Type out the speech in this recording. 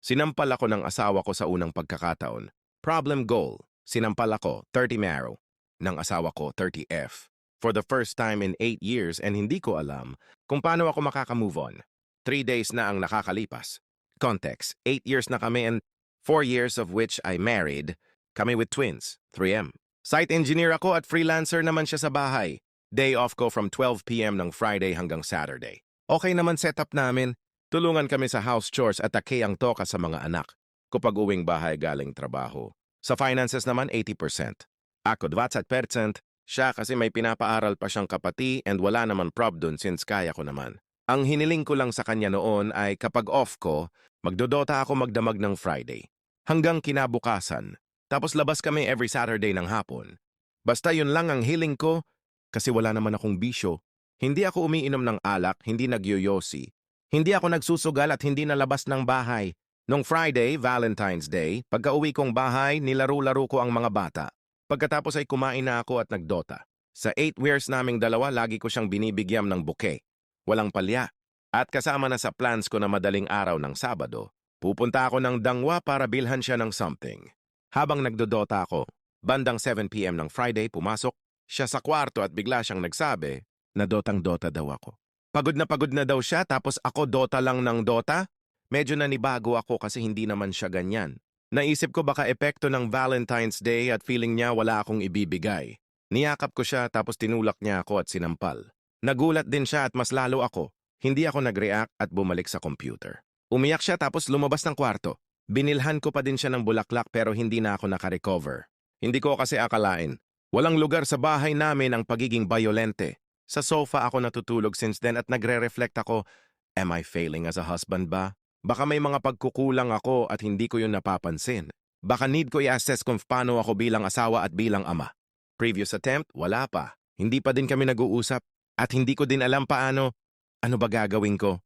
Sinampal ako ng asawa ko sa unang pagkakataon. Problem goal. Sinampal ako, 30 Maro. Ng asawa ko, 30F. For the first time in 8 years and hindi ko alam kung paano ako makaka-move on. 3 days na ang nakakalipas. Context, 8 years na kami and 4 years of which I married. Kami with twins, 3M. Site engineer ako at freelancer naman siya sa bahay. Day off ko from 12 p.m. ng Friday hanggang Saturday. Okay naman setup namin. Tulungan kami sa house chores at take ang toka sa mga anak kapag uwing bahay galing trabaho. Sa finances naman, 80%. Ako 20%, siya kasi may pinapaaral pa siyang kapati and wala naman prob dun since kaya ko naman. Ang hiniling ko lang sa kanya noon ay kapag off ko, magdodota ako magdamag ng Friday. Hanggang kinabukasan. Tapos labas kami every Saturday ng hapon. Basta yun lang ang hiling ko kasi wala naman akong bisyo. Hindi ako umiinom ng alak, hindi nagyoyosi. Hindi ako nagsusugal at hindi nalabas ng bahay. Nung Friday, Valentine's Day, pagka-uwi kong bahay, nilaro-laro ko ang mga bata. Pagkatapos ay kumain na ako at nagdota. Sa 8 years naming dalawa, lagi ko siyang binibigyam ng bouquet. Walang palya. At kasama na sa plans ko na madaling araw ng Sabado, pupunta ako ng Dangwa para bilhan siya ng something. Habang nagdodota ako, bandang 7 p.m. ng Friday, pumasok siya sa kwarto at bigla siyang nagsabi na dotang-dota daw ako. Pagod na daw siya tapos ako dota lang ng dota? Medyo nanibago ako kasi hindi naman siya ganyan. Naisip ko baka epekto ng Valentine's Day at feeling niya wala akong ibibigay. Niyakap ko siya tapos tinulak niya ako at sinampal. Nagulat din siya at mas lalo ako. Hindi ako nag-react at bumalik sa computer. Umiyak siya tapos lumabas ng kwarto. Binilhan ko pa din siya ng bulaklak pero hindi na ako nakarecover. Hindi ko kasi akalain. Walang lugar sa bahay namin ang pagiging bayolente. Sa sofa ako natutulog since then at nagre-reflect ako, am I failing as a husband ba? Baka may mga pagkukulang ako at hindi ko yun napapansin. Baka need ko i-assess kung paano ako bilang asawa at bilang ama. Previous attempt, wala pa. Hindi pa din kami nag-uusap at hindi ko din alam paano. Ano ba gagawin ko?